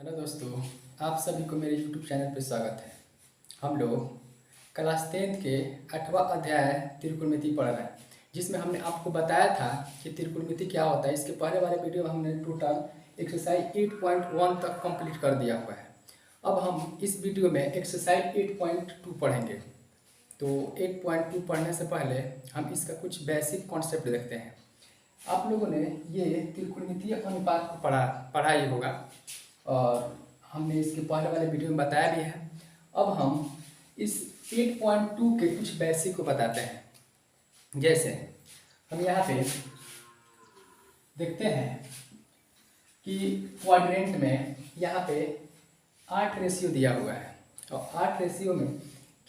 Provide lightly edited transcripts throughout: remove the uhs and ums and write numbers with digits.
Hello दोस्तों, आप सभी को मेरे YouTube चैनल पर स्वागत है। हम लोग क्लास 10th के 8वां अध्याय त्रिकोणमिति पढ़ रहे हैं, जिसमें हमने आपको बताया था कि त्रिकोणमिति क्या होता है। इसके पहले वाले वीडियो में हमने टोटल एक्सरसाइज 8.1 तक कंप्लीट कर दिया हुआ है। अब हम इस वीडियो में एक्सरसाइज 8.2 पढ़ेंगे। तो 8.2 पढ़ने से पहले हम इसका कुछ बेसिक कॉन्सेप्ट देखते हैं। आप लोगों ने ये त्रिकोणमितीय अनुपात को पढ़ा ही होगा और हमने इसके पहले वाले वीडियो में बताया भी है। अब हम इस 8.2 के कुछ बेसिक को बताते हैं। जैसे हम यहाँ पे देखते हैं कि क्वाड्रेंट में यहाँ पे 8 रेशियो दिया हुआ है और 8 रेशियो में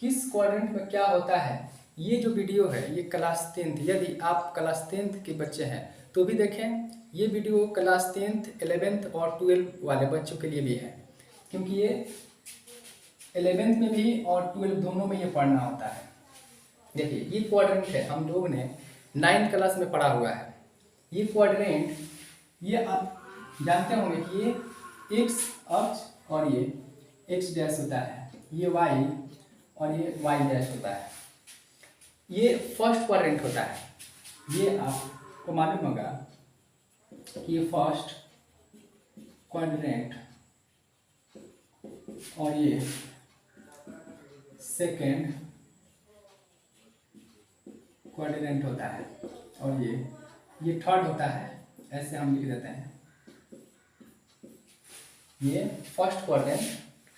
किस क्वाड्रेंट में क्या होता है, ये जो वीडियो है ये क्लास 10th, यदि आप क्लास 10th के बच्चे हैं तो भी देखें। ये वीडियो क्लास 10th, 11th और 12th वाले बच्चों के लिए भी है, क्योंकि ये 11th में भी और 12th दोनों में ये पढ़ना होता है। देखिए ये क्वाड्रेंट है, हम लोगों ने 9th क्लास में पढ़ा हुआ है। ये क्वाड्रेंट, ये आप जानते होंगे कि ये एक्स अक्ष और ये एक्स डैश होता है, ये वाई और ये वाई डैश होता है। ये फर्स्ट क्वाड्रेंट होता है। ये आपको मालूम होगा कि ये फर्स्ट क्वाड्रेंट और ये सेकेंड क्वाड्रेंट होता है और ये थर्ड होता है। ऐसे हम लिख देते हैं, ये फर्स्ट क्वाड्रेंट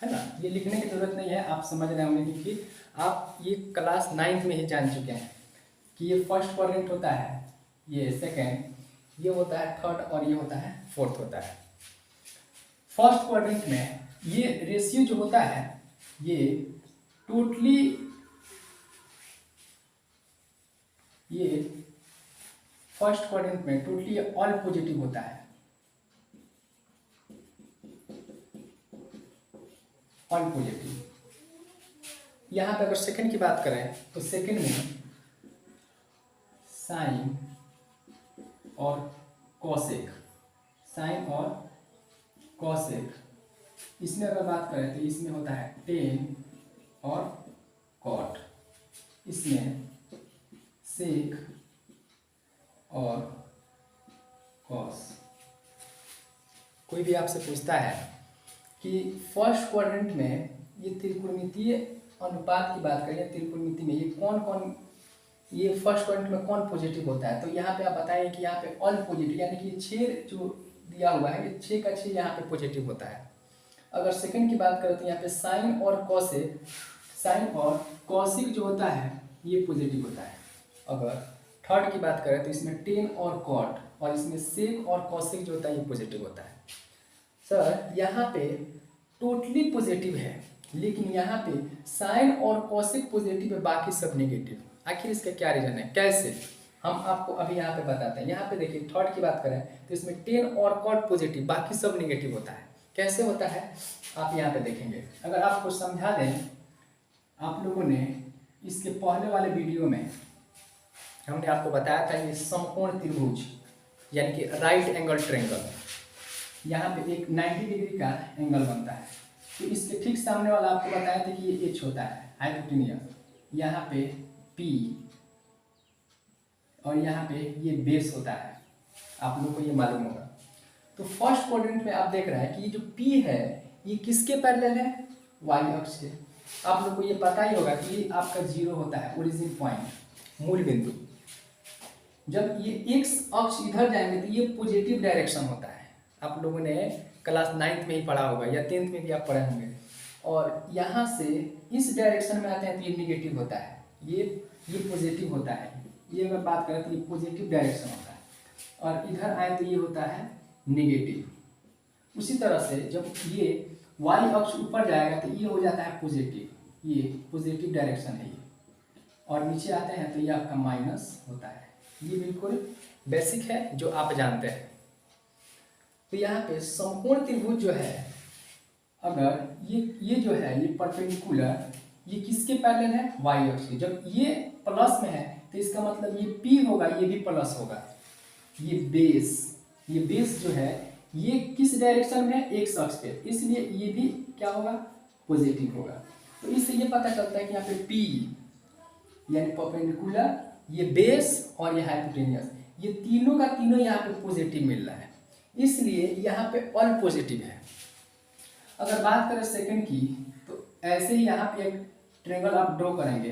है ना। ये लिखने की जरूरत नहीं है, आप समझ रहे होंगे, क्योंकि आप ये क्लास 9th में ही जान चुके हैं कि ये फर्स्ट क्वाड्रेंट होता है, ये सेकेंड, ये होता है थर्ड और ये होता है फोर्थ होता है। फर्स्ट क्वाड्रेंट में ये रेशियो जो होता है ये टोटली, ये फर्स्ट क्वाड्रेंट में टोटली ऑल पॉजिटिव होता है, ऑल पॉजिटिव। यहाँ पे अगर सेकंड की बात करें तो सेकंड में साइन और कॉसेक, साइन और कॉसेक, इसमें अगर बात करें तो इसमें होता है टेन और कॉट, इसमें सेक और कॉस। कोई भी आपसे पूछता है कि फर्स्ट क्वाड्रेंट में ये त्रिकोणमितीय अनुपात की बात करें, त्रिकोणमिति में ये कौन कौन, ये फर्स्ट क्वाड्रेंट में कौन पॉजिटिव होता है, तो यहाँ पे आप बताएं कि यहाँ पे ऑल पॉजिटिव, यानी कि 6 जो दिया हुआ है ये 6 का 6 यहाँ पे पॉजिटिव होता है। अगर सेकंड की बात करें तो यहाँ पे साइन और कॉसेक, साइन और कॉसिक जो होता है ये पॉजिटिव होता है। अगर थर्ड की बात करें तो इसमें टेन और कॉट और इसमें सेक और कॉसिक जो होता है ये पॉजिटिव होता है। सर यहाँ पे टोटली पॉजिटिव है, लेकिन यहाँ पे साइन और कॉसिक पॉजिटिव है, बाकी सब नेगेटिव। आखिर इसका क्या रीजन है, कैसे, हम आपको अभी यहाँ पे बताते हैं। यहाँ पे देखिए थर्ड की बात करें तो इसमें टेन और कॉट पॉजिटिव, बाकी सब नेगेटिव होता है। कैसे होता है आप यहाँ पे देखेंगे। अगर आपको समझा दें, आप लोगों ने इसके पहले वाले वीडियो में हमने आपको बताया था ये समकोण त्रिभुज यानी कि राइट एंगल ट्रायंगल, यहाँ पे एक 90 डिग्री का एंगल बनता है। तो इसके ठीक सामने वाला आपको बताया था कि ये एच होता है हाइपोटेन्यूज, यहाँ पे पी और यहाँ पे ये बेस होता है, आप लोग को ये मालूम होगा। तो फर्स्ट क्वाड्रेंट में आप देख रहे हैं कि ये जो पी है ये किसके पैरेलल है, वाई अक्ष के। आप लोग को ये पता ही होगा कि ये आपका जीरो होता है, ओरिजिन पॉइंट, मूल बिंदु। जब ये एक्स अक्ष इधर जाएंगे तो ये पॉजिटिव डायरेक्शन होता है। आप लोगों ने क्लास 9th में ही पढ़ा होगा या 10th में भी आप पढ़े होंगे। और यहाँ से इस डायरेक्शन में आते हैं तो ये निगेटिव होता है, ये पॉजिटिव होता है। ये अगर बात करें तो ये पॉजिटिव डायरेक्शन होता है, और इधर आए तो ये होता है नेगेटिव। उसी तरह से जब ये वाई अक्ष ऊपर जाएगा तो ये हो जाता है पॉजिटिव, ये पॉजिटिव डायरेक्शन है ये, और नीचे आते हैं तो ये आपका माइनस होता है। ये बिल्कुल बेसिक है जो आप जानते हैं। तो यहाँ पे समकोण त्रिभुज जो है, अगर ये जो है ये परपेंडिकुलर, ये किसके पैरेलल है, वाई अक्ष के। जब ये प्लस में है तो इसका मतलब ये पी होगा, ये भी प्लस होगा। ये बेस जो है ये किस डायरेक्शन में है, एक्स अक्ष पे, इसलिए ये भी क्या होगा, पॉजिटिव होगा। तो इससे ये पता चलता है कि यहाँ पे P यानी परपेंडिकुलर, ये बेस और ये हाइपोटेनियस, ये तीनों का तीनों यहाँ पे पॉजिटिव मिल रहा है, इसलिए यहाँ पे ऑल पॉजिटिव है। अगर बात करें सेकंड की, तो ऐसे ही यहाँ पे एक ट्रायंगल आप ड्रॉ करेंगे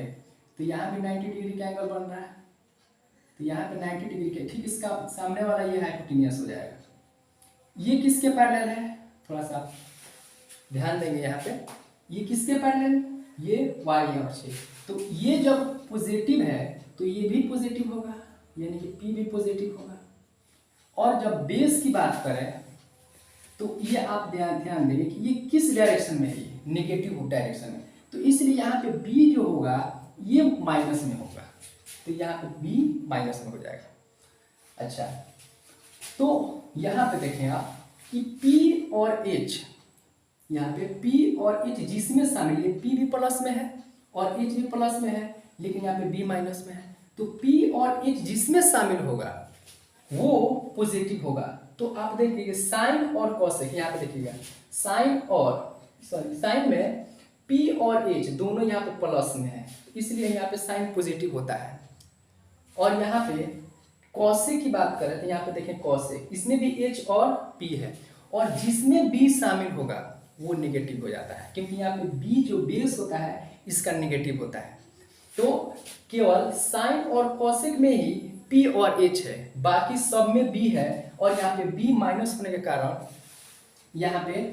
तो यहाँ भी 90 डिग्री का एंगल बन रहा है, तो यहाँ पे 90 डिग्री के ठीक इसका सामने वाला ये हाइपोटेनियस हो जाएगा। ये किसके पैरेलल है, थोड़ा सा ध्यान देंगे यहाँ पे, ये किसके पैरेलल, ये वाई अक्ष है। तो ये जब पॉजिटिव है तो ये भी पॉजिटिव होगा, यानी कि P भी पॉजिटिव होगा। और जब बेस की बात करें तो ये आप ध्यान देंगे कि ये किस डायरेक्शन में है, ये नेगेटिव डायरेक्शन में, तो इसलिए यहाँ पे B जो होगा ये माइनस में होगा, तो यहाँ पे B माइनस में हो जाएगा। अच्छा, तो यहाँ पे देखें आप कि P और H, यहाँ पे P और H जिसमें शामिल है, P भी प्लस में है और H भी प्लस में है, लेकिन यहाँ पे B माइनस में है, तो P और H जिसमें शामिल होगा वो पॉजिटिव होगा। तो आप देखिए साइन और कॉसेक, यहाँ पे देखिएगा साइन में P और H दोनों यहाँ पे प्लस में है, इसलिए यहाँ पे साइन पॉजिटिव होता है। और यहाँ पे कॉसेक की बात करें तो यहाँ पे देखें कॉसेक, इसमें भी H और P है, और जिसमें B शामिल होगा वो नेगेटिव हो जाता है, क्योंकि यहाँ पे B जो बेस होता है इसका नेगेटिव होता है। तो केवल साइन और कॉसेक में ही P और H है, बाकी सब में B है, और यहाँ पे B माइनस होने के कारण यहाँ पे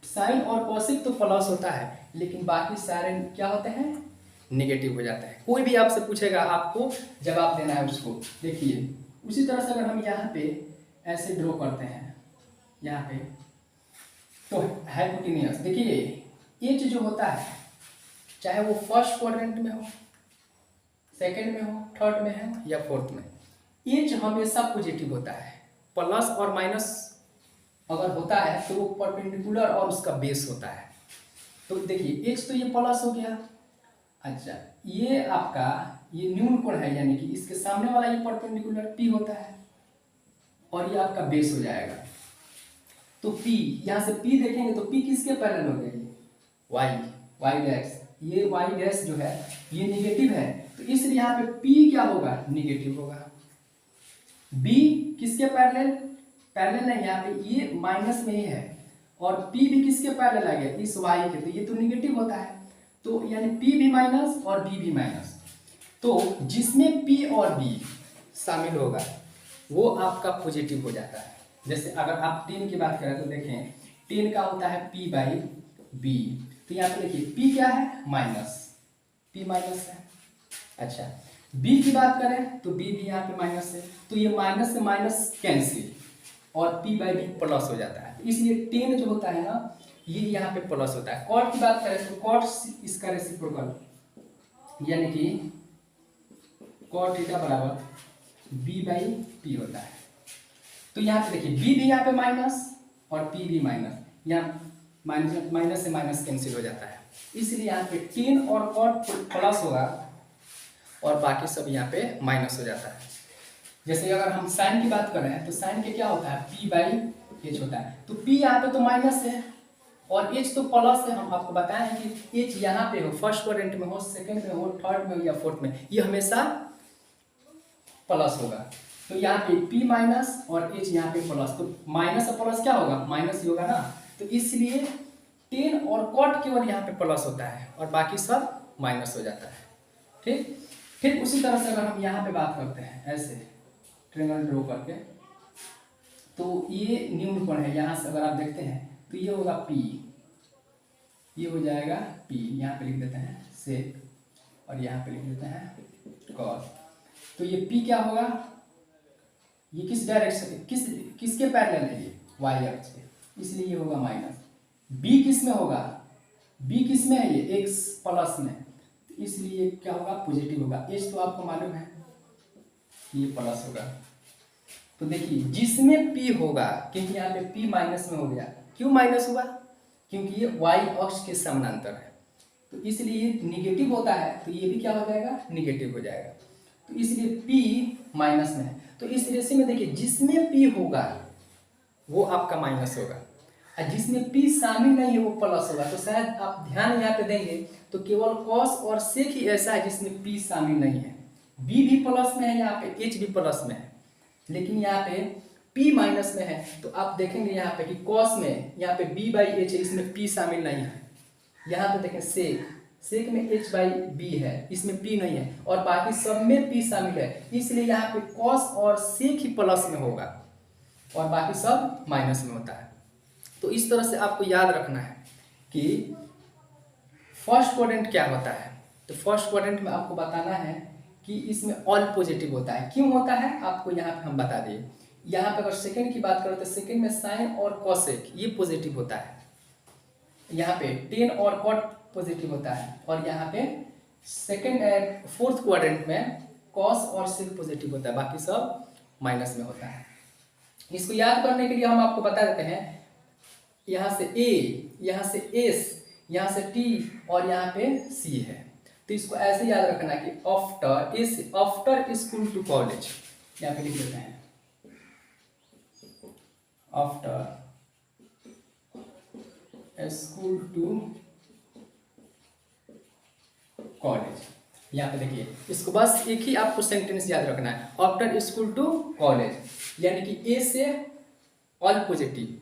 साइन और कॉसेक तो प्लस होता है, लेकिन बाकी सारे क्या होते हैं, नेगेटिव हो जाता है। कोई भी आपसे पूछेगा आपको जवाब देना है उसको। देखिए उसी तरह से अगर हम यहाँ पे ऐसे ड्रॉ करते हैं यहाँ पे, तो हाइपोटेनियस देखिए H जो होता है, चाहे वो फर्स्ट क्वाड्रेंट में हो, सेकंड में हो, थर्ड में है या फोर्थ में, H हमेशा पॉजिटिव होता है। प्लस और माइनस अगर होता है तो वो परपेंडिकुलर और उसका बेस होता है। तो देखिए H तो ये प्लस हो गया। अच्छा, ये आपका ये न्यून कोण है, यानी कि इसके सामने वाला ये परपेंडिकुलर P होता है, और ये आपका बेस हो जाएगा। तो P, यहाँ से P देखेंगे तो P किसके पैरेलल हो गया, Y डैश, ये Y डैश जो है ये नेगेटिव है, तो इसलिए यहाँ पे P क्या होगा, नेगेटिव होगा। B किसके पैरेलल नहीं, यहाँ पे ये माइनस में ही है, और P भी किसके पैरेलल आ गया, इस Y के, तो ये तो नेगेटिव होता है, तो यानी P भी माइनस और B भी माइनस। तो जिसमें P और B शामिल होगा वो आपका पॉजिटिव हो जाता है। जैसे अगर आप 10 की बात करें तो देखें 10 का होता है P बाई B, तो यहाँ पे देखिए P क्या है, माइनस, P माइनस है। अच्छा, B की बात करें तो B भी यहाँ पे माइनस है, तो ये माइनस से माइनस कैंसिल और P बाई B प्लस हो जाता है, इसलिए 10 जो होता है ना ये यहाँ पे प्लस होता है। कॉट की बात करें तो कॉट इसका रेसिप्रोकल, यानी कि कॉट थीटा बराबर B बाई P होता है। तो यहाँ पे देखिए B भी यहाँ पे माइनस और P भी माइनस, यहाँ माइनस से माइनस कैंसिल हो जाता है, इसलिए यहाँ पे 10 और कॉट प्लस होगा और बाकी सब यहाँ पे माइनस हो जाता है। जैसे अगर हम साइन की बात करें तो साइन के क्या होता है, P बाई H होता है, तो P यहाँ पे तो माइनस है और H तो प्लस है। हम आपको बताएं कि H यहाँ पे हो, फर्स्ट क्वाड्रेंट में हो, सेकंड में हो, थर्ड में हो या फोर्थ में, ये हमेशा प्लस होगा। तो यहाँ पे P माइनस और H यहाँ पे प्लस, तो माइनस और प्लस क्या होगा, माइनस ही होगा ना, तो इसलिए 10 और कॉट केवल यहाँ पे प्लस होता है और बाकी सब माइनस हो जाता है। ठीक, फिर उसी तरह से अगर हम यहाँ पे बात करते हैं ऐसे ट्रायंगल ड्रॉ करके, तो ये न्यून कोण है, यहाँ से अगर आप देखते हैं तो ये होगा P, ये हो जाएगा P, यहाँ पे लिख देते हैं सेक और यहाँ पे लिख देते हैं कॉस। तो ये P क्या होगा, ये किस डायरेक्शन, किसके पैरेलल है, ये Y अक्ष के, इसलिए ये होगा माइनस। B किस में होगा, B किस में है, ये X प्लस में, इसलिए क्या होगा, पॉजिटिव होगा। H तो आपको मालूम है ये प्लस होगा। तो देखिए जिसमें P होगा, क्योंकि यहाँ पे P माइनस में हो गया, क्यों माइनस हुआ, क्योंकि ये Y अक्ष के समानांतर है, तो इसलिए निगेटिव होता है, तो ये भी क्या हो जाएगा, निगेटिव हो जाएगा, तो इसलिए P माइनस में है। तो इस रेशे में देखिए जिसमें P होगा वो आपका माइनस होगा, और जिसमें p शामिल नहीं है वो प्लस होगा। तो शायद आप ध्यान यहाँ पे देंगे तो केवल cos और sec ही ऐसा है जिसमें p शामिल नहीं है। b भी प्लस में है, यहाँ पे h भी प्लस में है, लेकिन यहाँ पे p माइनस में है। तो आप देखेंगे यहाँ पे कि cos में यहाँ पे b/h है, इसमें p शामिल नहीं है। यहाँ पे देखें sec में h/b है, इसमें p नहीं है, और बाकी सब में p शामिल है, इसलिए यहाँ पे cos और sec ही प्लस में होगा और बाकी सब माइनस में होता है। तो इस तरह से आपको याद रखना है कि फर्स्ट क्वाड्रेंट क्या होता है। तो फर्स्ट क्वाड्रेंट में आपको बताना है कि इसमें ऑल पॉजिटिव होता है। क्यों होता है आपको यहाँ पे हम बता दिए। यहाँ पे अगर सेकंड की बात करें तो सेकंड में साइन और कॉसेक ये पॉजिटिव होता है, यहाँ पे टेन और कॉट पॉजिटिव होता है, और यहाँ पे सेकंड फोर्थ क्वाड्रेंट में कॉस और सेक पॉजिटिव होता है, बाकी सब माइनस में होता है। इसको याद करने के लिए हम आपको बता देते हैं, यहाँ से A, यहाँ से S, यहाँ से T और यहाँ पे C है। तो इसको ऐसे याद रखना कि आफ्टर स्कूल टू कॉलेज, यहाँ पे लिख देते हैं आफ्टर स्कूल टू कॉलेज। यहाँ पे देखिए, इसको बस एक ही आपको सेंटेंस याद रखना है, आफ्टर स्कूल टू कॉलेज, यानी कि A से ऑल पॉजिटिव,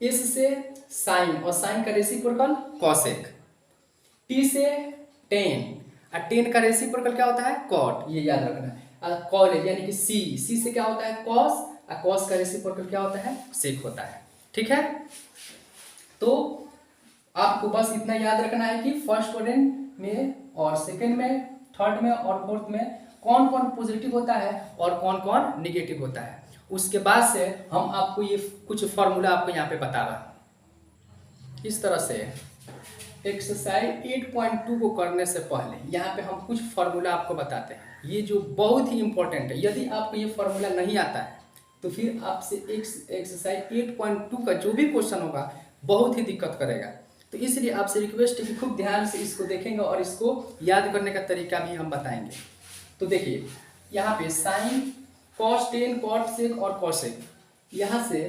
S से साइन और साइन का रेसिप्रोकल कॉसेक, T से टेन और टेन का रेसिप्रोकल क्या होता है कॉट, ये याद रखना है। कॉलेज यानी कि C से क्या होता है कॉस, और कॉस का रेसिप्रोकल क्या होता है सेक होता है। ठीक है, तो आपको बस इतना याद रखना है कि फर्स्ट क्वाड्रेंट में और सेकंड में, थर्ड में और फोर्थ में कौन कौन पॉजिटिव होता है और कौन कौन निगेटिव होता है। उसके बाद से हम आपको ये कुछ फॉर्मूला आपको यहाँ पे बता रहा हूँ। इस तरह से एक्सरसाइज 8.2 को करने से पहले यहाँ पे हम कुछ फॉर्मूला आपको बताते हैं, ये जो बहुत ही इंपॉर्टेंट है। यदि आपको ये फॉर्मूला नहीं आता है तो फिर आपसे एक्सरसाइज 8.2 का जो भी क्वेश्चन होगा बहुत ही दिक्कत करेगा। तो इसलिए आपसे रिक्वेस्ट है कि खूब ध्यान से इसको देखेंगे और इसको याद करने का तरीका भी हम बताएंगे। तो देखिए, यहाँ पे sine, cos tan, cot sec और कॉसेक, यहाँ से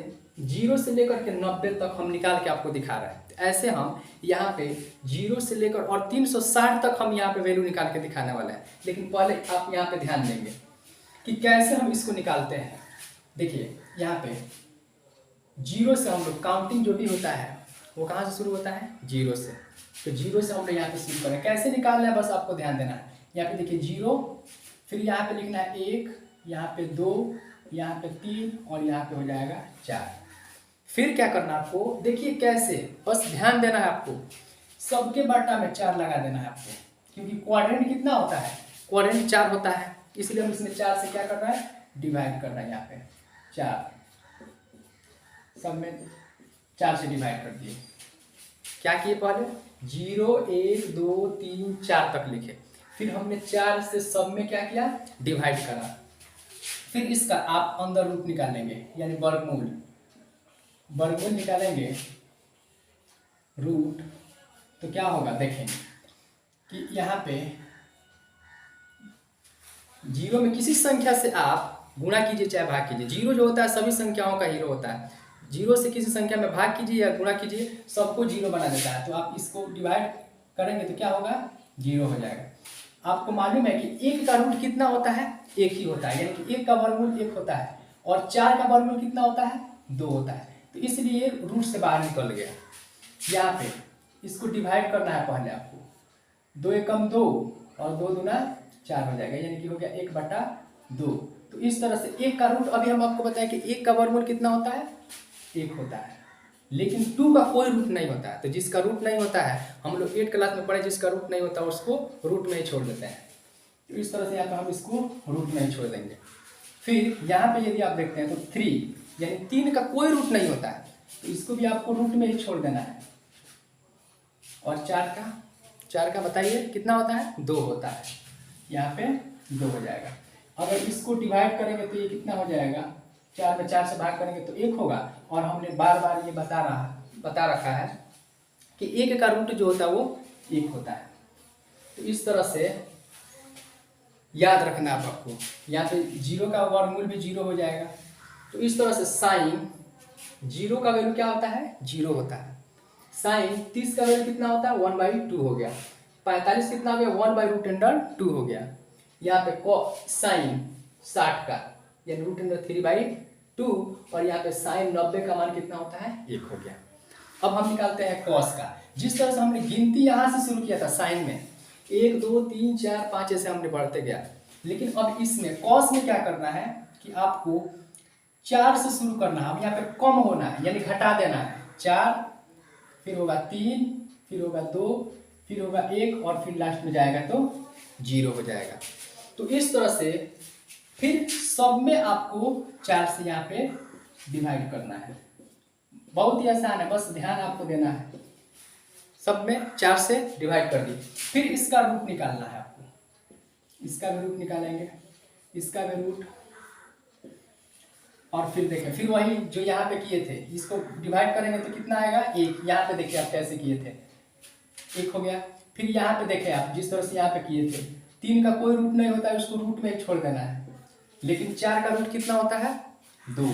0 से लेकर के 90 तक हम निकाल के आपको दिखा रहे हैं। ऐसे हम यहाँ पे 0 से लेकर और 360 तक हम यहाँ पे वैल्यू निकाल के दिखाने वाले हैं। लेकिन पहले आप यहाँ पे ध्यान देंगे कि कैसे हम इसको निकालते हैं। देखिए, यहाँ पे 0 से हम लोग काउंटिंग जो भी होता है वो कहाँ से शुरू होता है 0 से। तो 0 से हम लोग यहाँ पे शुरू करें, कैसे निकालना है बस आपको ध्यान देना है। यहाँ पे देखिए 0, फिर यहाँ पे लिखना है 1, यहाँ पे 2, यहाँ पे 3 और यहाँ पे हो जाएगा 4। फिर क्या करना है आपको, देखिए कैसे, बस ध्यान देना है आपको, सबके बटा में 4 लगा देना है आपको, क्योंकि क्वाड्रेंट कितना होता है, क्वाड्रेंट 4 होता है, इसलिए हम इसमें 4 से क्या करना है डिवाइड करना है। यहाँ पे 4, सब में 4 से डिवाइड कर दिए। क्या किए पहले 0, 1, 2, 3, 4 तक लिखे, फिर हमने 4 से सब में क्या किया डिवाइड करा। फिर इसका आप अंदर रूट निकालेंगे, यानी वर्गमूल निकालेंगे रूट। तो क्या होगा देखेंगे कि यहाँ पे 0 में किसी संख्या से आप गुणा कीजिए चाहे भाग कीजिए। 0 जो होता है सभी संख्याओं का हीरो होता है, 0 से किसी संख्या में भाग कीजिए या गुणा कीजिए सबको 0 बना देता है। तो आप इसको डिवाइड करेंगे तो क्या होगा 0 हो जाएगा। आपको मालूम है कि 1 का रूट कितना होता है 1 ही होता है, यानी कि 1 का वर्गमूल 1 होता है, और 4 का वर्गमूल कितना होता है 2 होता है। तो इसलिए रूट से बाहर निकल गया। यहाँ पे इसको डिवाइड करना है पहले आपको, 2 एकम 2 और 2 दूना 4 हो जाएगा, यानी कि हो गया 1/2। तो इस तरह से 1 का रूट, अभी हम आपको बताएं कि 1 का वर्गमूल कितना होता है 1 होता है, लेकिन 2 का कोई रूट नहीं होता है। तो जिसका रूट नहीं होता है, हम लोग 8 क्लास में पढ़े, जिसका रूट नहीं होता उसको रूट में ही छोड़ देते हैं। तो इस तरह से यहाँ पर हम इसको रूट में ही छोड़ देंगे। फिर यहाँ पे यदि आप देखते हैं तो 3, यानी 3 का कोई रूट नहीं होता है, तो इसको भी आपको रूट में ही छोड़ देना है। और 4 का बताइए कितना होता है 2 होता है, यहाँ पे 2 हो जाएगा। अगर इसको डिवाइड करेंगे तो ये कितना हो जाएगा, 4 में 4 से भाग करेंगे तो 1 होगा। और हमने बार बार ये बता रखा है कि 1 का रूट जो होता है वो 1 होता है। तो इस तरह से याद रखना है आपको। यहाँ पे 0 का वर्गमूल भी 0 हो जाएगा। तो इस तरह से साइन, जीरो का वैल्यू क्या होता है, जीरो होता है। साइन 30 का वैल्यू कितना होता है, 1/2 हो गया। 45 कितना हो गया, 1/√2 हो गया। यहाँ पे साइन 60 का यानी √3/2 और यहाँ पे साइन 90 का मान कितना होता है, 1 हो गया। अब हम निकालते हैं कॉस का। जिस तरह से हमने गिनती यहाँ से शुरू किया था साइन में, 1 2 3 4 5 ऐसे हमने बढ़ते गया, लेकिन अब इसमें कॉस में क्या करना है कि आपको 4 से शुरू करना है। अब यहाँ पे कम होना है यानी घटा देना है। 4 फिर होगा 3 फिर होगा 2 फिर होगा 1 और फिर लास्ट में जाएगा तो 0 हो जाएगा। तो इस तरह से फिर सब में आपको 4 से यहाँ पे डिवाइड करना है। बहुत ही आसान है, बस ध्यान आपको देना है। सब में 4 से डिवाइड कर दी। फिर इसका रूट निकालना है आपको। इसका भी रूट निकालेंगे, इसका भी रूट, और फिर देखें फिर वही जो यहाँ पे किए थे इसको डिवाइड करेंगे तो कितना आएगा, 1। यहाँ पे देखिए आप कैसे किए थे, 1 हो गया। फिर यहाँ पे देखें आप जिस तरह से यहाँ पे किए थे, 3 का कोई रूट नहीं होता है, उसको रूट में छोड़ देना है। लेकिन 4 का रूट कितना होता है, 2,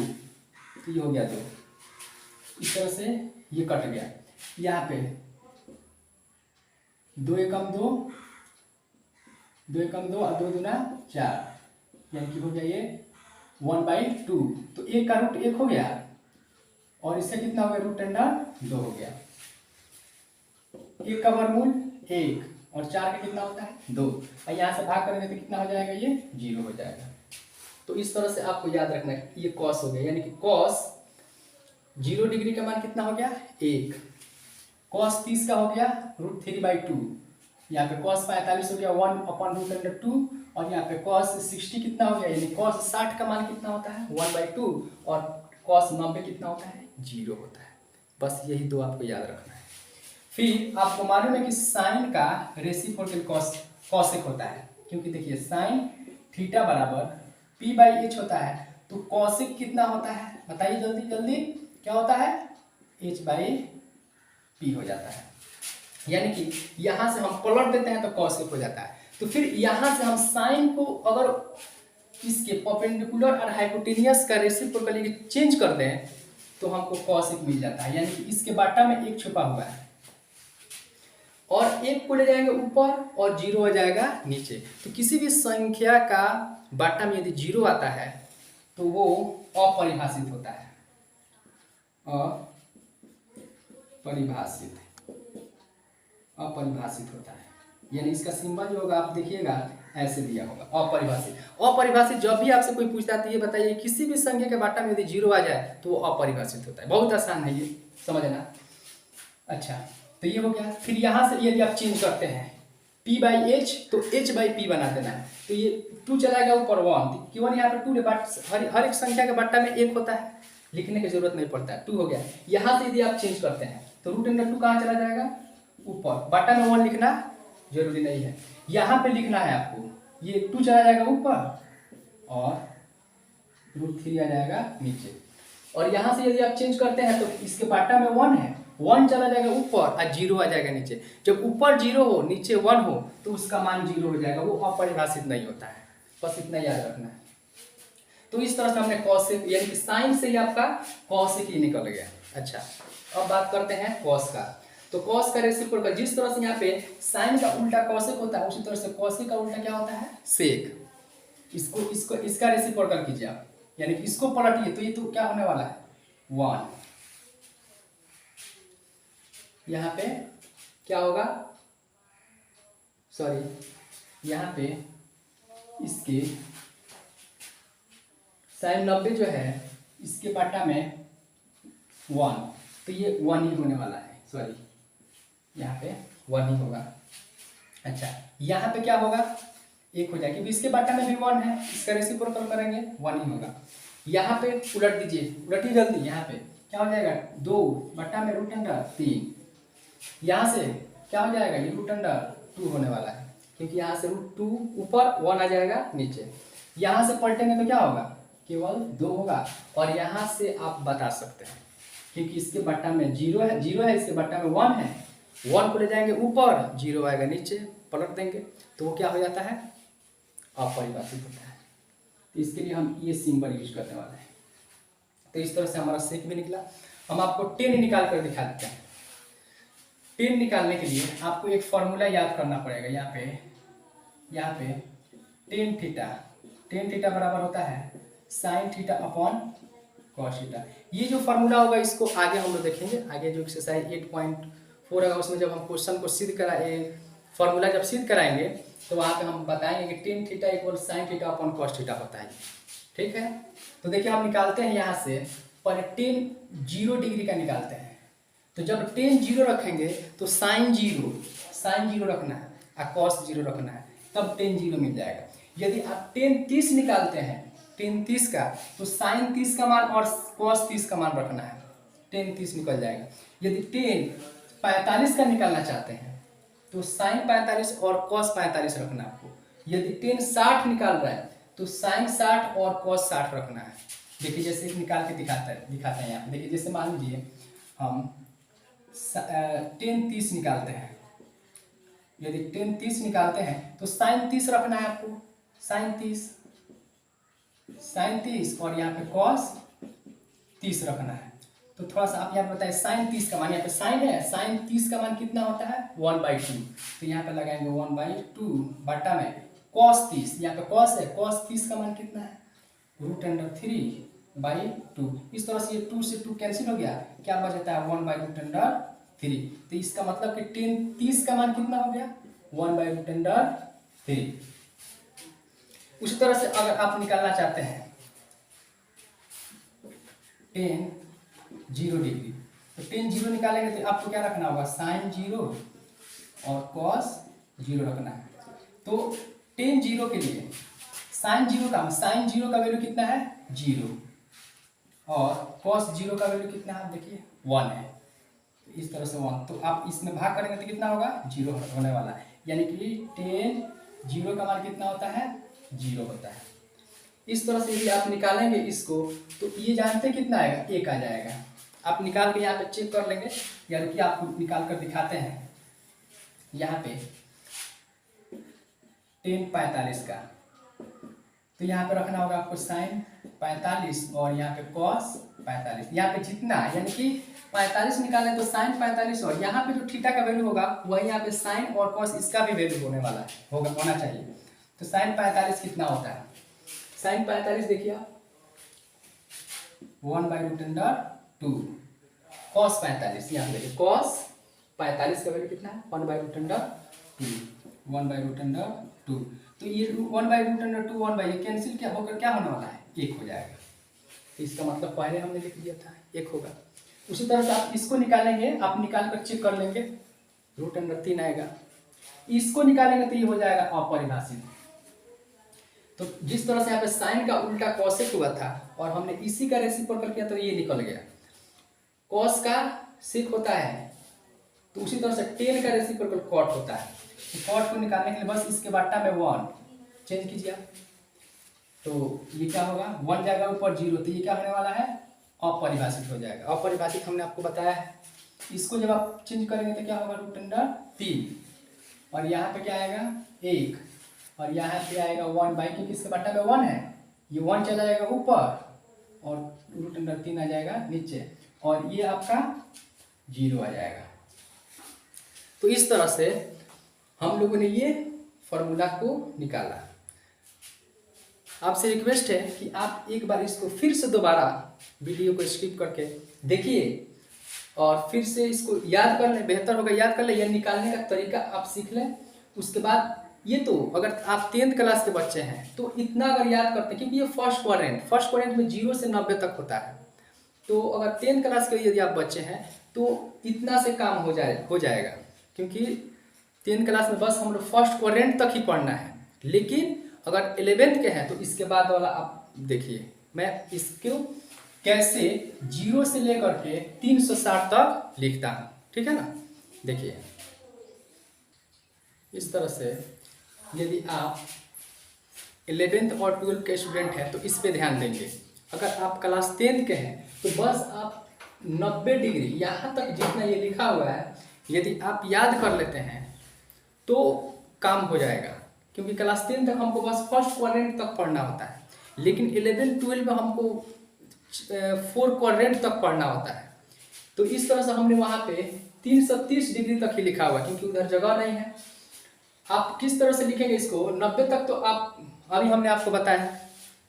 तो ये हो गया 2। इस तरह से ये कट गया। यहाँ पे 2 एकम 2, 2 एकम 2 और 2 दूना 4 यानी कि हो गया ये 1/2। तो 1 का रूट 1 हो गया और इससे कितना हो गया, √2 हो गया। 1 का वर्गमूल 1 और 4 का कितना होता है, 2। और यहाँ से भाग करेंगे तो कितना हो जाएगा, ये 0 हो जाएगा। तो इस तरह से आपको याद रखना है। ये कॉस हो गया यानी कि कॉस 0 डिग्री का मान कितना हो गया, 1। कॉस 30 का हो गया √3/2। यहाँ पे कॉस 45 हो गया 1/√2 और यहाँ पे कॉस 60 कितना हो गया, यानी कॉस 60 का मान कितना होता है, 1/2 और कॉस 90 कितना होता है, 0 होता है। बस यही दो आपको याद रखना है। फिर आपको मालूम है कि साइन का रेसिप्रोकल कॉसेक होता है, क्योंकि देखिए साइन थीटा बराबर p/h होता है। तो कॉसेक कितना होता है, बताइए जल्दी जल्दी, क्या होता है, h/p हो जाता है। यानी कि यहां से हम पलट देते हैं तो कॉसेक हो जाता है। तो फिर यहां से हम साइन को अगर इसके परपेंडिकुलर और हाइपोटेनियस का रेसिप्रोकल चेंज कर दें तो हमको कॉसेक मिल जाता है। यानी कि इसके बाटा में 1 छुपा हुआ है और 1 को ले जाएंगे ऊपर और 0 हो जाएगा नीचे। तो किसी भी संख्या का बाटा में यदि 0 आता है तो वो अपरिभाषित होता है, अपरिभाषित होता है। यानी इसका सिंबल जो होगा आप देखिएगा ऐसे दिया होगा, अपरिभाषित। अपरिभाषित जब भी आपसे कोई पूछता है तो ये बताइए किसी भी संख्या के बाटा में यदि 0 आ जाए तो वो अपरिभाषित होता है। बहुत आसान है ये समझना। अच्छा, तो ये हो गया। फिर यहाँ से यदि आप चेंज करते हैं p/h तो h/p बना देना है। तो ये 2 चलाएगा ऊपर 1, केवल यहाँ पे 2 हर एक संख्या के बाटा में 1 होता है, लिखने की जरूरत नहीं पड़ता है, 2 हो गया। यहाँ से यदि आप चेंज करते हैं तो √2 कहाँ चला जाएगा, ऊपर। बाटा में 1 लिखना जरूरी नहीं है, यहाँ पे लिखना है आपको। ये 2 चला जाएगा ऊपर और √3 आ जाएगा नीचे। और यहाँ से यदि आप चेंज करते हैं तो इसके बाटा में 1 है, 1 चला जाएगा ऊपर और 0 आ जाएगा नीचे। जब ऊपर 0 हो नीचे 1 हो तो उसका मान 0 हो जाएगा, वो अपरिभाषित नहीं होता है। बस इतना याद रखना है। तो इस तरह से हमने कॉसेक यानी कि साइन से ही आपका कॉसेक ही निकल गया। अच्छा, अब बात करते हैं कॉस का। तो कॉस का रेसिप्रोकल, जिस तरह से यहाँ पे साइन का उल्टा कॉसेक होता है उसी तरह से कॉसेक का उल्टा क्या होता है, सेक। इसका रेसिप्रोकल कीजिए आप, यानी कि इसको पलटिए तो ये तो क्या होने वाला है, 1। यहाँ पे क्या होगा, सॉरी यहाँ पे इसके साइन 90 जो है इसके बाटा में 1, तो ये 1 ही होने वाला है। सॉरी यहाँ पे 1 ही होगा। अच्छा, यहाँ पे क्या होगा, 1 हो जाएगा क्योंकि इसके बाटा में भी 1 है, इसका रेसिप्रोकल करेंगे 1 ही होगा। यहाँ पे उलट दीजिए, उलटिए जल्दी। यहाँ पे क्या हो जाएगा, 2 बटा में √3। यहाँ से क्या हो जाएगा, ये √2 होने वाला है क्योंकि यहाँ से √2 ऊपर 1 आ जाएगा नीचे। यहाँ से पलटेंगे तो क्या होगा, केवल 2 होगा। और यहाँ से आप बता सकते हैं क्योंकि इसके बट्टा में 0 है, इसके बट्टा में 1 है, 1 को ले जाएंगे ऊपर, 0 आएगा नीचे, पलट देंगे तो वो क्या हो जाता है, अपरिभाषित होता है। तो इसके लिए हम ये सिंबल यूज करने वाले हैं। तो इस तरह से हमारा सेक भी निकला। हम आपको टेन निकाल कर दिखा देते हैं। टेन निकालने के लिए आपको एक फॉर्मूला याद करना पड़ेगा। यहाँ पे टेन थीटा बराबर होता है sine theta upon cos theta. ये जो फॉर्मूला होगा इसको आगे हम लोग देखेंगे। आगे जो एक्सरसाइज 8.4 होगा उसमें जब हम क्वेश्चन को सिद्ध कराए, फॉर्मूला जब सिद्ध कराएंगे तो वहाँ पे हम बताएंगे कि tan theta equal sine theta upon cos theta होता है। ठीक है, तो देखिए हम निकालते हैं यहाँ से पर टेन 0 डिग्री का निकालते हैं। तो जब टेन 0 रखेंगे तो साइन जीरो रखना है और कॉस 0 रखना है, तब टेन 0 मिल जाएगा। यदि आप टेन 30 निकालते हैं, टेन 30 का, तो साइन 30 का मान और कॉस 30 का मान रखना है, टेन 30 निकल जाएगा। यदि टेन 45 का निकालना चाहते हैं तो साइन 45 और कॉस 45 रखना है आपको। यदि टेन 60 निकाल रहा है तो साइन 60 और कॉस 60 रखना है। देखिए जैसे निकाल के दिखाते हैं यहाँ पे। देखिए जैसे मान लीजिए हम टेन 30 निकालते हैं। यदि टेन 30 निकालते हैं तो साइन 30 रखना है आपको, साइन 30 और यहाँ पे कॉस 30 रखना है। तो थोड़ा सा आप यहाँ बताइए साइन 30 का मान, यहाँ पे साइन है, साइन 30 का मान कितना होता है 1/2। तो यहाँ पे लगाएंगे 1/2 बटा में कॉस 30, यहाँ पे कॉस है, कॉस 30 का मान कितना है √3/2। इस तरह से ये 2 से 2 कैंसिल हो गया, क्या बच जाता है 1/√3। तो इसका मतलब कि टेन 30 का मान कितना हो गया 1/√3। उसी तरह से अगर आप निकालना चाहते हैं टेन 0 डिग्री, तो टेन 0 निकालेंगे तो आपको क्या रखना होगा साइन 0 और कॉस 0 रखना है। तो टेन 0 के लिए साइन 0 का वैल्यू कितना है 0 और कॉस 0 का वैल्यू कितना है देखिए 1 है। तो इस तरह से 1, तो आप इसमें भाग करेंगे तो कितना होगा 0 होने वाला है। यानी कि टेन 0 का मान कितना होता है 0 होता है। इस तरह से यदि आप निकालेंगे इसको तो ये जानते हैं कितना आएगा 1 आ जाएगा। आप निकाल के यहाँ पे चेक कर लेंगे, या रुकिए आपको निकाल कर दिखाते हैं। यहाँ पे टेन 45 का, तो यहाँ पे रखना होगा आपको साइन 45 और यहाँ पे कॉस 45। यहाँ पे जितना यानी कि 45 निकालें तो साइन 45 और यहाँ पे जो थीटा का वैल्यू होगा वही यहाँ पे साइन और कॉस इसका भी वैल्यू होने वाला है, होना चाहिए। तो साइन 45 कितना होता है, साइन 45 देखिए आप 1/√2, कॉस 45 यहाँ देखिए कॉस 45 का वैल्यू कितना है 1/√2। तो ये 1/√2 1 कैंसिल क्या होकर क्या होने वाला है 1 हो जाएगा। तो इसका मतलब पहले हमने लिख दिया था 1 होगा। उसी तरह से आप इसको निकालेंगे, आप निकाल कर चेक कर लेंगे √3 आएगा। इसको निकालेंगे तो ये हो जाएगा अपरिभाषित। तो जिस तरह से यहाँ पे साइन का उल्टा कॉसेक हुआ था और हमने इसी का रेसिप्रोकल किया तो ये निकल गया। कॉस का सेक होता है तो उसी तरह से टेन का रेसिप्रोकल कॉट होता है। तो कॉट को निकालने के लिए बस इसके बाटा में 1 चेंज कीजिए आप, तो ये क्या होगा 1 जाएगा ऊपर 0, तो ये क्या होने वाला है अपरिभाषित हो जाएगा। अपरिभाषित हमने आपको बताया है। इसको जब आप चेंज करेंगे तो क्या होगा √3 और यहाँ पे क्या आएगा 1 और यहाँ पे आएगा 1/, क्योंकि इसके बाटा में 1 है, ये 1 चला जाएगा ऊपर और √3 आ जाएगा नीचे और ये आपका 0 आ जाएगा। तो इस तरह से हम लोगों ने ये फॉर्मूला को निकाला। आपसे रिक्वेस्ट है कि आप एक बार इसको फिर से दोबारा वीडियो को स्किप करके देखिए और फिर से इसको याद कर लें, बेहतर होगा याद कर लें, यह निकालने का तरीका आप सीख लें। उसके बाद ये तो अगर आप 10th क्लास के बच्चे हैं तो इतना अगर याद करते हैं, क्योंकि ये फर्स्ट क्वाड्रेंट में 0 से 90 तक होता है। तो अगर 10th क्लास के यदि आप बच्चे हैं तो इतना से काम हो जाएगा, क्योंकि 10th क्लास में बस हम लोग फर्स्ट क्वाड्रेंट तक ही पढ़ना है। लेकिन अगर 11th के हैं तो इसके बाद वाला आप देखिए मैं इसको कैसे 0 से लेकर के 360 तक लिखता हूँ, ठीक है ना। देखिए इस तरह से यदि आप 11th और 12th के स्टूडेंट हैं तो इस पे ध्यान देंगे। अगर आप क्लास 10th के हैं तो बस आप 90 डिग्री यहाँ तक जितना ये लिखा हुआ है यदि आप याद कर लेते हैं तो काम हो जाएगा, क्योंकि क्लास 10 तक हमको बस फर्स्ट क्वाड्रेंट तक पढ़ना होता है। लेकिन 11 12 में हमको 4 क्वाड्रेंट तक पढ़ना होता है। तो इस तरह से हमने वहाँ पे 330 डिग्री तक ही लिखा हुआ है, क्योंकि उधर जगह नहीं है। आप किस तरह से लिखेंगे इसको 90 तक, तो आप अभी हमने आपको बताया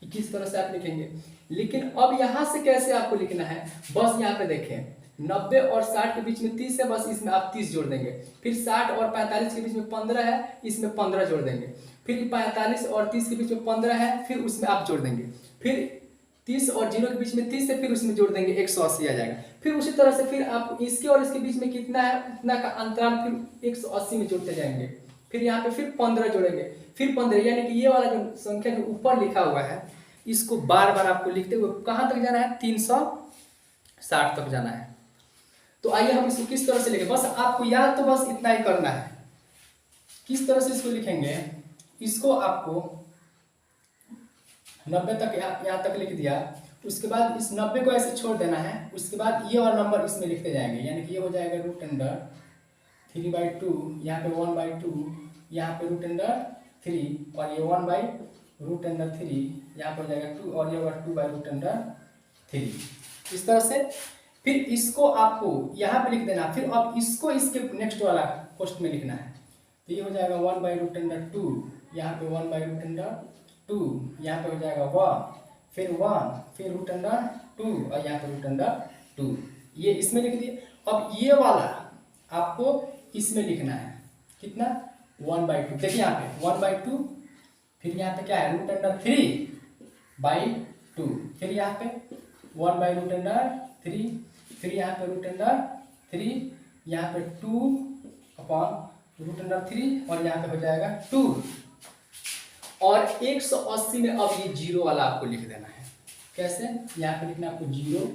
कि किस तरह से आप लिखेंगे। लेकिन अब यहाँ से कैसे आपको लिखना है, बस यहाँ पे देखें 90 और 60 के बीच में 30 है, बस इसमें आप 30 जोड़ देंगे। फिर 60 और 45 के बीच में 15 है, इसमें 15 जोड़ देंगे। फिर 45 और 30 के बीच में 15 है, फिर उसमें आप जोड़ देंगे। फिर 30 और 0 के बीच में 30 है, फिर उसमें जोड़ देंगे 180 आ जाएगा। फिर उसी तरह से फिर आप इसके और इसके बीच में कितना है उतना का अंतराल फिर 180 में जोड़ते जाएंगे। फिर यहाँ पे फिर 15 जोड़ेंगे, फिर 15, यानी कि ये वाला जो संख्या जो ऊपर लिखा हुआ है इसको बार बार आपको लिखते हुए कहाँ तक जाना है, 360 तक जाना है। तो आइए हम इसको किस तरह से लिखें, बस आपको याद तो बस इतना ही करना है। किस तरह से इसको लिखेंगे, इसको आपको 90 तक यहाँ तक लिख दिया, उसके बाद इस 90 को ऐसे छोड़ देना है। उसके बाद ये वाला नंबर इसमें लिखते जाएंगे, यानी कि ये हो जाएगा √3/2, यहाँ पे 1/2, यहाँ पे √3 और ये 1/√3, यहाँ पर हो जाएगा 2 और ये होगा 2/√3। इस तरह से फिर इसको आपको यहाँ पे लिख देना। फिर अब इसको इसके नेक्स्ट वाला पोस्ट में लिखना है। तो ये हो जाएगा 1/√2, यहाँ पे 1/√2, यहाँ पे हो जाएगा 1, फिर 1, फिर √2 और यहाँ पे √2, ये इसमें लिख दिए। अब ये वाला आपको इसमें लिखना है, कितना 1/2। देखिए यहाँ पे 1/2, फिर यहाँ पे क्या है √3/2, फिर यहाँ पे 1/√3, फिर यहाँ पे √3, यहाँ पे 2/√3 और यहाँ पे हो जाएगा 2 और 180 में अब ये 0 वाला आपको लिख देना है। कैसे, यहाँ पे लिखना आपको 0,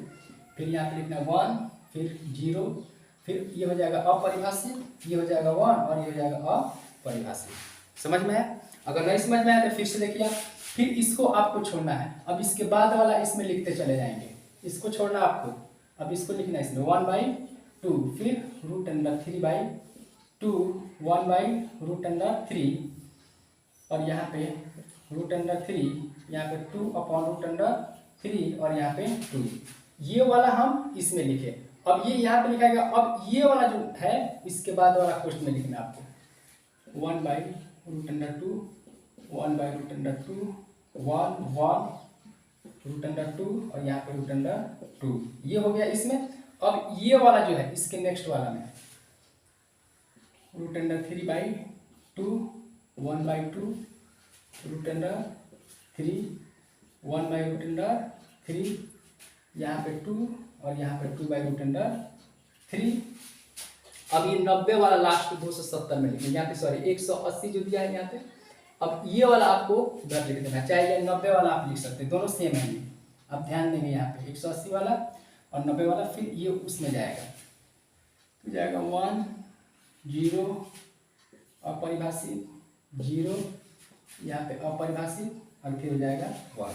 फिर यहाँ पे लिखना 1, फिर 0, फिर ये हो जाएगा अपरिभाषित, ये हो जाएगा 1 और ये हो जाएगा अपरिभाषित। समझ में है? अगर नहीं समझ में आया तो फिर से देखिए आप। फिर इसको आपको छोड़ना है। अब इसके बाद वाला इसमें लिखते चले जाएंगे, इसको छोड़ना आपको। अब इसको लिखना है इसमें 1/2, फिर √3/2, 1/√3 और यहाँ पे √3, यहाँ पे 2/√3 और यहाँ पे 2। ये वाला हम इसमें लिखे। अब ये यहाँ पे लिखाएगा। अब ये वाला जो है इसके बाद वाला पोस्ट में लिखना आपको 1/√2, 1/√2, 1, 1/√2 और यहाँ पे √2। ये हो गया इसमें। अब ये वाला जो है इसके नेक्स्ट वाला में √3/2, 1/2, √3, 1/√3, यहाँ पे 2 और यहाँ पे 2/√3। अब ये 90 वाला लास्ट 270 में लिखेंगे, यहाँ पे सॉरी 180 जो दिया है यहाँ पे। अब ये वाला आपको उधर लिख देना, चाहे ये 90 वाला आप लिख सकते हैं, दोनों सेम है। आप ध्यान देंगे यहाँ पे 180 वाला और 90 वाला, फिर ये उसमें जाएगा, तो जाएगा 1, 0 अपरिभाषित, 0 यहाँ पे अपरिभाषित और फिर हो जाएगा 1।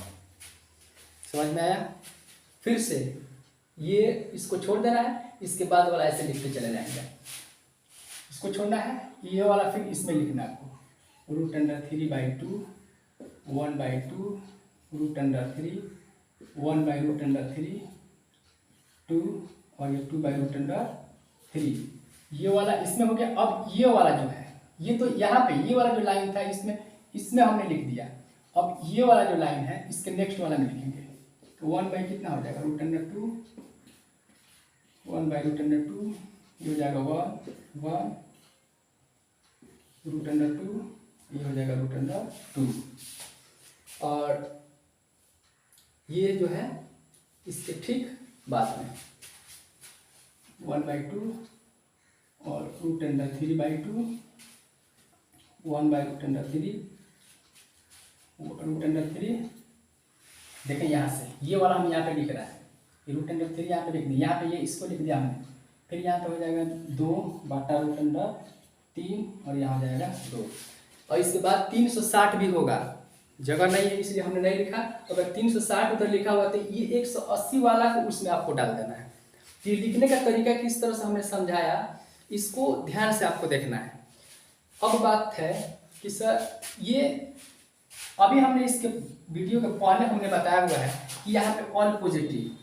समझ में आया? फिर से ये इसको छोड़ देना है, इसके बाद वाला ऐसे लिखते चले जाएंगे। इसको छोड़ना है, ये वाला फिर इसमें लिखना है आपको √3/2, 1/2, √3, 1/√3, 2 और ये 2/√3। ये वाला इसमें हो गया। अब ये वाला जो है, ये तो यहाँ पे ये वाला जो लाइन था इसमें हमने लिख दिया। अब ये वाला जो लाइन है इसके नेक्स्ट वाला में लिखेंगे। तो 1/ कितना हो जाएगा √2, 1/√2, ये हो जाएगा 1 √2, ये हो जाएगा √2 और ये जो है इसके ठीक बाद में 1/2 और √3/2, 1/√3 देखें यहाँ से ये वाला हम यहाँ पे लिख रहा है, ये √3 यहाँ पे लिख दिया, यहाँ पे ये इसको लिख दिया हमने। फिर यहाँ पे हो जाएगा 2/√3 और यहाँ हो जाएगा 2 और इसके बाद 360 भी होगा। जगह नहीं है इसलिए हमने नहीं लिखा। तो अगर 360 उधर लिखा हुआ तो ये 180 वाला को उसमें आपको डाल देना है। ये लिखने का तरीका किस तरह से हमने समझाया, इसको ध्यान से आपको देखना है। अब बात है कि सर ये अभी हमने इसके वीडियो के पहले हमने बताया हुआ है कि यहाँ पे ऑल पॉजिटिव,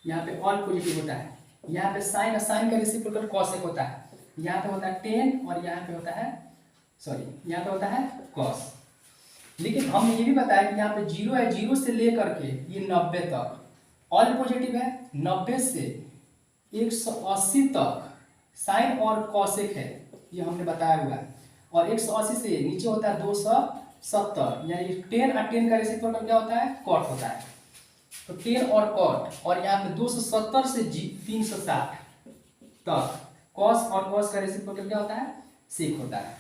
यहाँ पे ऑल पॉजिटिव होता है, यहाँ पे साइन, साइन का रेसिप्रोकल कॉसेक होता है, यहाँ पे होता है टेन और यहाँ पे होता है यहाँ पे होता है कॉस। लेकिन हमने ये भी बताया कि यहाँ पे जीरो है, जीरो से लेकर के ये 90 तक ऑल पॉजिटिव है, 90 से 180 तक साइन और कॉसेक है, ये हमने बताया हुआ है। और 180 से नीचे होता है 270, यानी 10 और 10 का रेसिप्रोकल क्या होता है, कॉट होता है। तो 10 और कॉट, और यहाँ पे 270 से 360 तक कॉस, और कॉस का रेसिप्रोकल क्या होता है, सेक होता है।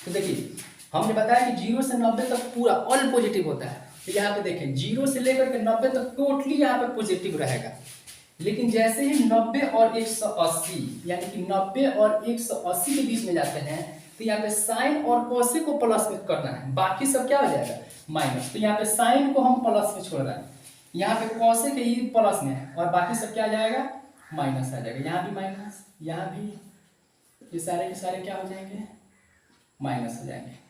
तो देखिए हमने बताया कि 0 से 90 तक पूरा ऑल पॉजिटिव होता है। तो यहाँ पे देखें 0 से लेकर के 90 तक टोटली यहाँ पे पॉजिटिव रहेगा। लेकिन जैसे ही 90 और 180, यानी कि 90 और 180 के बीच में जाते हैं, तो यहाँ पे साइन और कॉसेक को प्लस में करना है, बाकी सब क्या हो जाएगा, माइनस। तो यहाँ पे साइन को हम प्लस में छोड़ रहे हैं, यहाँ पे कॉसेक ये प्लस में है, और बाकी सब क्या आ जाएगा, माइनस आ जाएगा। यहाँ भी माइनस, यहाँ भी, ये सारे के सारे क्या हो जाएंगे, माइनस हो जाएंगे।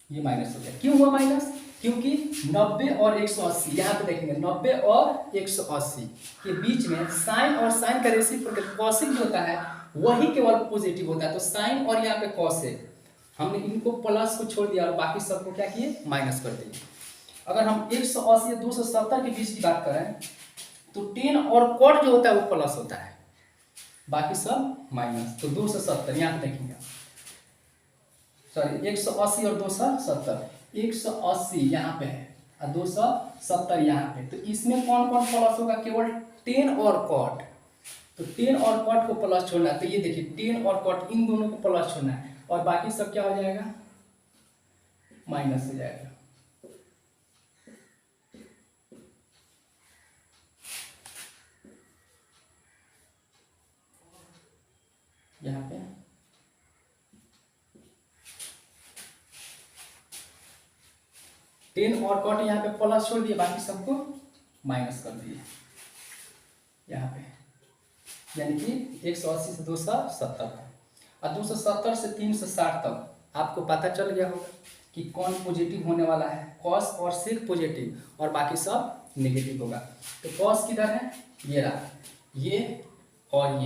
ये माइनस हो गया। क्यों हुआ माइनस, क्योंकि 90 और 180, यहाँ पे देखेंगे 90 और 180 के बीच में साइन और साइन का रेसिप्रोकल कॉसेक जो होता है वही केवल पॉजिटिव होता है। तो साइन और यहाँ पे कॉसेक, हमने इनको प्लस को छोड़ दिया और बाकी सबको क्या किए, माइनस कर दिए। अगर हम 180 या 270 के बीच की बात करें तो 10 और कॉट जो होता है वो प्लस होता है, बाकी सब माइनस। तो 270 यहाँ पे देखेंगे, सॉरी 180 और 270, 180 यहाँ पे है और 270 यहाँ पे। तो इसमें कौन कौन प्लस होगा, केवल 10 और कॉट। तो 10 और कॉट को प्लस छोड़ना है, तो ये देखिए 10 और कॉट इन दोनों को प्लस छोड़ना है, और बाकी सब क्या हो जाएगा, माइनस हो जाएगा। यहाँ पे 10 और कॉट यहाँ पे प्लस छोड़ दिए, बाकी सबको माइनस कर दिए यहाँ पे, यानी कि 180 से 270 और 270 से 360 तक आपको पता चल गया होगा कि कौन पॉजिटिव होने वाला है, कॉस और सेक पॉजिटिव, और बाकी सब नेगेटिव होगा। तो कॉस किधर है, ये रहा, ये और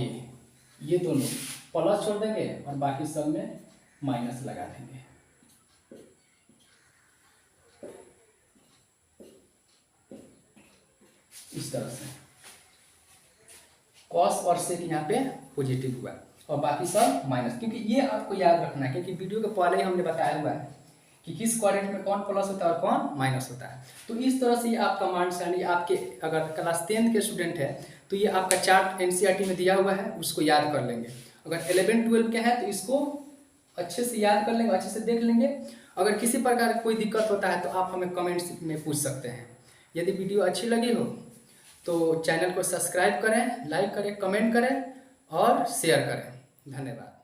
ये दोनों प्लस छोड़ देंगे और बाकी सब में माइनस लगा देंगे। इस तरह से कॉस और सेक यहाँ पे पॉजिटिव हुआ और बाकी सब माइनस, क्योंकि ये आपको याद रखना है, क्योंकि वीडियो के पहले ही हमने बताया हुआ है कि किस क्वाड्रेंट में कौन प्लस होता है और कौन माइनस होता है। तो इस तरह से ये आप कमांड्स, यानी आपके अगर क्लास 10 के स्टूडेंट है तो ये आपका चार्ट एनसीईआरटी में दिया हुआ है, उसको याद कर लेंगे। अगर 11-12 के हैं तो इसको अच्छे से याद कर लेंगे, अच्छे से देख लेंगे। अगर किसी प्रकार कोई दिक्कत होता है तो आप हमें कमेंट्स में पूछ सकते हैं। यदि वीडियो अच्छी लगी हो तो चैनल को सब्सक्राइब करें, लाइक करें, कमेंट करें और शेयर करें। धन्यवाद।